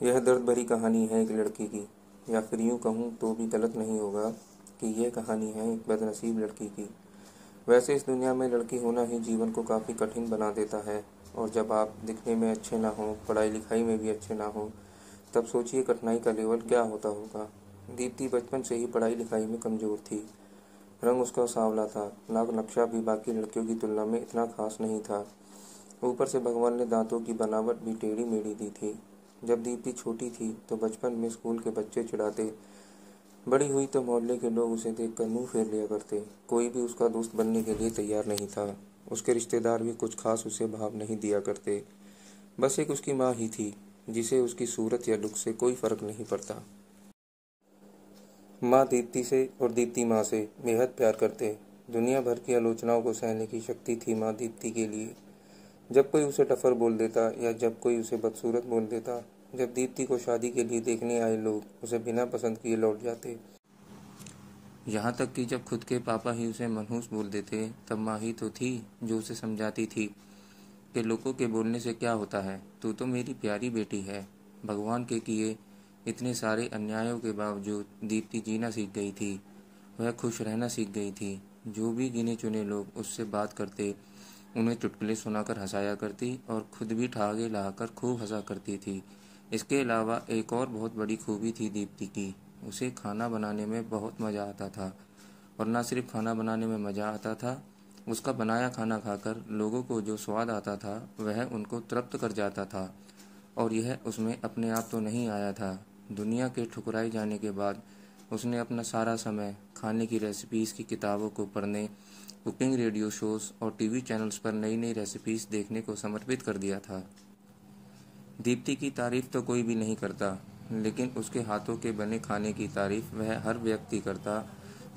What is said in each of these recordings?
यह दर्द भरी कहानी है एक लड़की की, या फिर यूँ कहूँ तो भी गलत नहीं होगा कि यह कहानी है एक बदनसीब लड़की की। वैसे इस दुनिया में लड़की होना ही जीवन को काफ़ी कठिन बना देता है, और जब आप दिखने में अच्छे ना हों, पढ़ाई लिखाई में भी अच्छे ना हों, तब सोचिए कठिनाई का लेवल क्या होता होगा। दीप्ति बचपन से ही पढ़ाई लिखाई में कमज़ोर थी। रंग उसका सांवला था, नाक नक्शा भी बाकी लड़कियों की तुलना में इतना खास नहीं था। ऊपर से भगवान ने दांतों की बनावट भी टेढ़ी मेढ़ी दी थी। जब दीप्ति छोटी थी तो बचपन में स्कूल के बच्चे चिढ़ाते, बड़ी हुई तो मोहल्ले के लोग उसे देखकर मुंह फेर लिया करते। कोई भी उसका दोस्त बनने के लिए तैयार नहीं था। उसके रिश्तेदार भी कुछ खास उसे भाव नहीं दिया करते। बस एक उसकी माँ ही थी, जिसे उसकी सूरत या लुक से कोई फर्क नहीं पड़ता। माँ दीप्ति से और दीप्ति माँ से बेहद प्यार करते। दुनिया भर की आलोचनाओं को सहने की शक्ति थी माँ दीप्ति के लिए। जब कोई उसे टफर बोल देता या जब कोई उसे बदसूरत बोल देता, जब दीप्ति को शादी के लिए देखने आए लोग उसे बिना पसंद किए लौट जाते, यहाँ तक कि जब खुद के पापा ही उसे मनहूस बोल देते, तब माँ ही तो थी जो उसे समझाती थी कि लोगों के बोलने से क्या होता है, तू तो मेरी प्यारी बेटी है। भगवान के किए इतने सारे अन्यायों के बावजूद दीप्ति जीना सीख गई थी। वह खुश रहना सीख गई थी। जो भी गिने चुने लोग उससे बात करते, उन्हें चुटकुले सुनाकर हंसाया करती और खुद भी ठहाके लगाकर खूब हंसा करती थी। इसके अलावा एक और बहुत बड़ी खूबी थी दीप्ति की, उसे खाना बनाने में बहुत मज़ा आता था। और न सिर्फ खाना बनाने में मज़ा आता था, उसका बनाया खाना खाकर लोगों को जो स्वाद आता था वह उनको तृप्त कर जाता था। और यह उसमें अपने आप तो नहीं आया था। दुनिया के ठुकराए जाने के बाद उसने अपना सारा समय खाने की रेसिपीज़ की किताबों को पढ़ने, कुकिंग रेडियो शोज़ और टीवी चैनल्स पर नई नई रेसिपीज़ देखने को समर्पित कर दिया था। दीप्ति की तारीफ तो कोई भी नहीं करता, लेकिन उसके हाथों के बने खाने की तारीफ वह हर व्यक्ति करता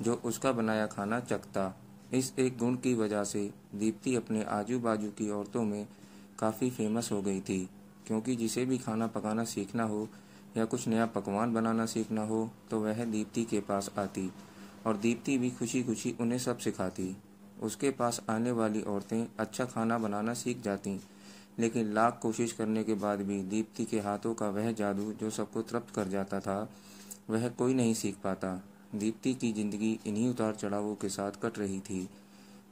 जो उसका बनाया खाना चखता। इस एक गुण की वजह से दीप्ति अपने आजू बाजू की औरतों में काफ़ी फेमस हो गई थी, क्योंकि जिसे भी खाना पकाना सीखना हो या कुछ नया पकवान बनाना सीखना हो तो वह दीप्ति के पास आती, और दीप्ति भी खुशी खुशी उन्हें सब सिखाती। उसके पास आने वाली औरतें अच्छा खाना बनाना सीख जातीं, लेकिन लाख कोशिश करने के बाद भी दीप्ति के हाथों का वह जादू जो सबको तृप्त कर जाता था, वह कोई नहीं सीख पाता। दीप्ति की जिंदगी इन्हीं उतार चढ़ावों के साथ कट रही थी।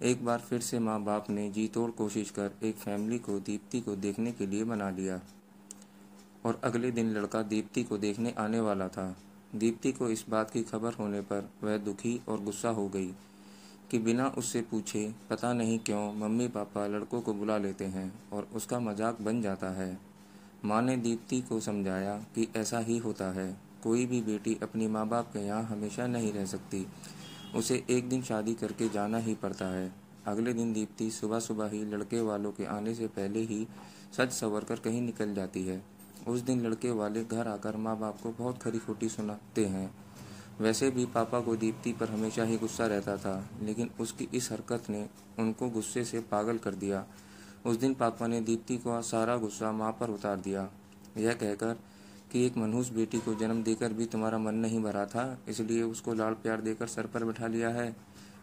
एक बार फिर से माँ बाप ने जी तोड़ कोशिश कर एक फैमिली को दीप्ति को देखने के लिए बना लिया, और अगले दिन लड़का दीप्ति को देखने आने वाला था। दीप्ति को इस बात की खबर होने पर वह दुखी और गुस्सा हो गई कि बिना उससे पूछे पता नहीं क्यों मम्मी पापा लड़कों को बुला लेते हैं और उसका मजाक बन जाता है। माँ ने दीप्ति को समझाया कि ऐसा ही होता है, कोई भी बेटी अपनी माँ बाप के यहाँ हमेशा नहीं रह सकती, उसे एक दिन शादी करके जाना ही पड़ता है। अगले दिन दीप्ति सुबह सुबह ही लड़के वालों के आने से पहले ही सज संवर कर कहीं निकल जाती है। उस दिन लड़के वाले घर आकर माँ बाप को बहुत खरी खोटी सुनाते हैं। वैसे भी पापा को दीप्ति पर हमेशा ही गुस्सा रहता था, लेकिन उसकी इस हरकत ने उनको गुस्से से पागल कर दिया। उस दिन पापा ने दीप्ति को सारा गुस्सा माँ पर उतार दिया, यह कहकर कि एक मनहूस बेटी को जन्म देकर भी तुम्हारा मन नहीं भरा था, इसलिए उसको लाड़ प्यार देकर सर पर बैठा लिया है।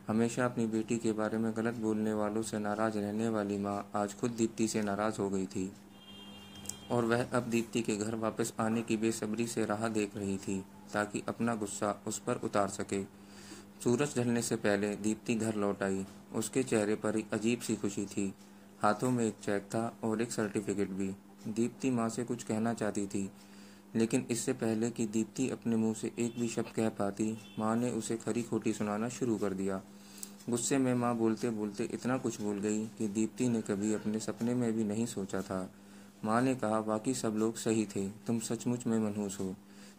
हमेशा अपनी बेटी के बारे में गलत बोलने वालों से नाराज रहने वाली माँ आज खुद दीप्ति से नाराज हो गई थी, और वह अब दीप्ति के घर वापस आने की बेसब्री से राह देख रही थी ताकि अपना गुस्सा उस पर उतार सके। सूरज ढलने से पहले दीप्ति घर लौट आई। उसके चेहरे पर एक अजीब सी खुशी थी। हाथों में एक चेक था और एक सर्टिफिकेट भी। दीप्ति माँ से कुछ कहना चाहती थी, लेकिन इससे पहले कि दीप्ति अपने मुंह से एक भी शब्द कह पाती, माँ ने उसे खरी खोटी सुनाना शुरू कर दिया। गुस्से में माँ बोलते बोलते इतना कुछ भूल गई कि दीप्ति ने कभी अपने सपने में भी नहीं सोचा था। माँ ने कहा, बाकी सब लोग सही थे, तुम सचमुच में मनहूस हो,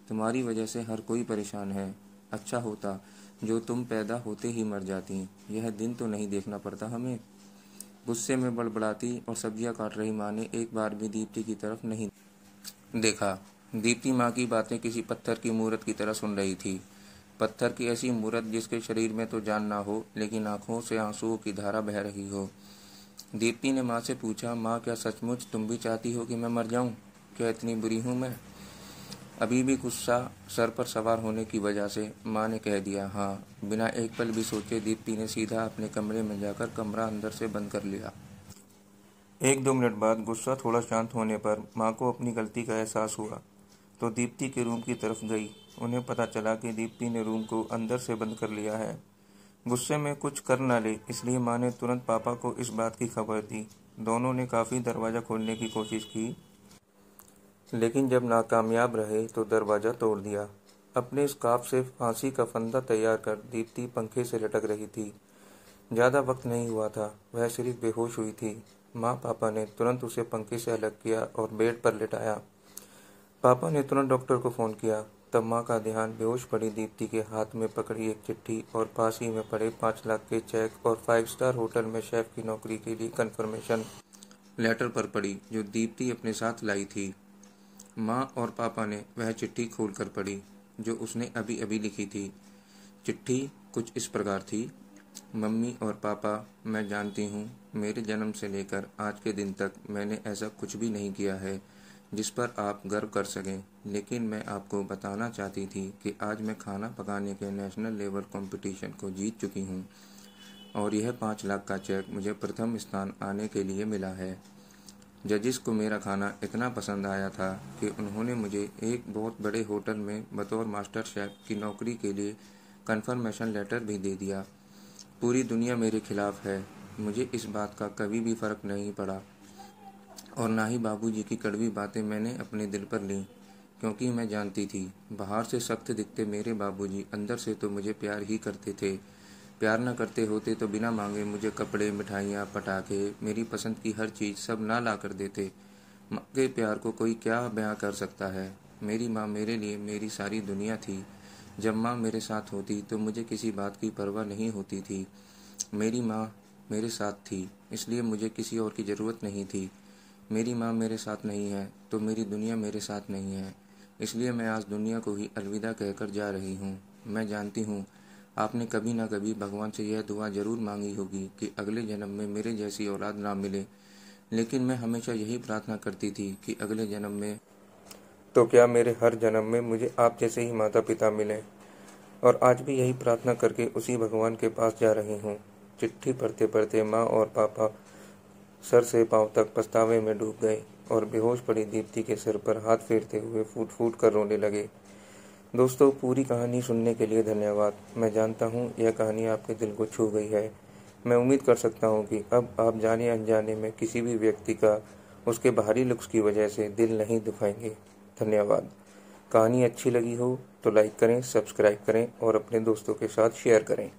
तुम्हारी वजह से हर कोई परेशान है। अच्छा होता जो तुम पैदा होते ही मर जाती, यह दिन तो नहीं देखना पड़ता हमें। गुस्से में बड़बड़ाती और सब्जियां काट रही माँ ने एक बार भी दीप्ति की तरफ नहीं देखा। दीप्ति माँ की बातें किसी पत्थर की मूरत की तरह सुन रही थी। पत्थर की ऐसी मूरत जिसके शरीर में तो जान ना हो, लेकिन आंखों से आंसुओं की धारा बह रही हो। दीप्ति ने माँ से पूछा, माँ क्या सचमुच तुम भी चाहती हो कि मैं मर जाऊं? क्या इतनी बुरी हूँ मैं? अभी भी गुस्सा सर पर सवार होने की वजह से माँ ने कह दिया हाँ। बिना एक पल भी सोचे दीप्ति ने सीधा अपने कमरे में जाकर कमरा अंदर से बंद कर लिया। एक दो मिनट बाद गुस्सा थोड़ा शांत होने पर माँ को अपनी गलती का एहसास हुआ। तो दीप्ति के रूम की तरफ गई। उन्हें पता चला कि दीप्ति ने रूम को अंदर से बंद कर लिया है। गुस्से में कुछ कर न ले, इसलिए माँ ने तुरंत पापा को इस बात की खबर दी। दोनों ने काफ़ी दरवाज़ा खोलने की कोशिश की, लेकिन जब नाकामयाब रहे तो दरवाज़ा तोड़ दिया। अपने स्कार्फ से फांसी का फंदा तैयार कर दीप्ति पंखे से लटक रही थी। ज़्यादा वक्त नहीं हुआ था, वह सिर्फ बेहोश हुई थी। माँ पापा ने तुरंत उसे पंखे से अलग किया और बेड पर लेटाया। पापा ने तुरंत डॉक्टर को फ़ोन किया। तब माँ का ध्यान बेहोश पड़ी दीप्ति के हाथ में पकड़ी एक चिट्ठी और पास ही में पड़े 5 लाख के चेक और 5 स्टार होटल में शेफ की नौकरी के लिए कन्फर्मेशन लेटर पर पड़ी, जो दीप्ति अपने साथ लाई थी। माँ और पापा ने वह चिट्ठी खोलकर पढ़ी, जो उसने अभी अभी लिखी थी। चिट्ठी कुछ इस प्रकार थी। मम्मी और पापा, मैं जानती हूँ मेरे जन्म से लेकर आज के दिन तक मैंने ऐसा कुछ भी नहीं किया है जिस पर आप गर्व कर सकें, लेकिन मैं आपको बताना चाहती थी कि आज मैं खाना पकाने के नेशनल लेवल कंपटीशन को जीत चुकी हूँ और यह 5 लाख का चेक मुझे प्रथम स्थान आने के लिए मिला है। जजिस को मेरा खाना इतना पसंद आया था कि उन्होंने मुझे एक बहुत बड़े होटल में बतौर मास्टर शेफ की नौकरी के लिए कन्फर्मेशन लेटर भी दे दिया। पूरी दुनिया मेरे खिलाफ है, मुझे इस बात का कभी भी फ़र्क नहीं पड़ा और ना ही बाबूजी की कड़वी बातें मैंने अपने दिल पर लीं, क्योंकि मैं जानती थी बाहर से सख्त दिखते मेरे बाबूजी अंदर से तो मुझे प्यार ही करते थे। प्यार न करते होते तो बिना मांगे मुझे कपड़े, मिठाइयाँ, पटाखे, मेरी पसंद की हर चीज़ सब ना ला कर देते। माँ के प्यार को कोई क्या बयां कर सकता है। मेरी माँ मेरे लिए मेरी सारी दुनिया थी। जब माँ मेरे साथ होती तो मुझे किसी बात की परवाह नहीं होती थी। मेरी माँ मेरे साथ थी, इसलिए मुझे किसी और की ज़रूरत नहीं थी। मेरी माँ मेरे साथ नहीं है तो मेरी दुनिया मेरे साथ नहीं है, इसलिए मैं आज दुनिया को ही अलविदा कहकर जा रही हूँ। मैं जानती हूँ आपने कभी ना कभी भगवान से यह दुआ ज़रूर मांगी होगी कि अगले जन्म में मेरे जैसी औलाद ना मिले, लेकिन मैं हमेशा यही प्रार्थना करती थी कि अगले जन्म में तो क्या मेरे हर जन्म में मुझे आप जैसे ही माता पिता मिले, और आज भी यही प्रार्थना करके उसी भगवान के पास जा रही हूँ। चिट्ठी पढ़ते पढ़ते माँ और पापा सर से पांव तक पछतावे में डूब गए और बेहोश पड़ी दीप्ति के सिर पर हाथ फेरते हुए फूट फूट कर रोने लगे। दोस्तों, पूरी कहानी सुनने के लिए धन्यवाद। मैं जानता हूँ यह कहानी आपके दिल को छू गई है। मैं उम्मीद कर सकता हूँ कि अब आप जाने अनजाने में किसी भी व्यक्ति का उसके बाहरी लुक्स की वजह से दिल नहीं दुखाएंगे। धन्यवाद। कहानी अच्छी लगी हो तो लाइक करें, सब्सक्राइब करें और अपने दोस्तों के साथ शेयर करें।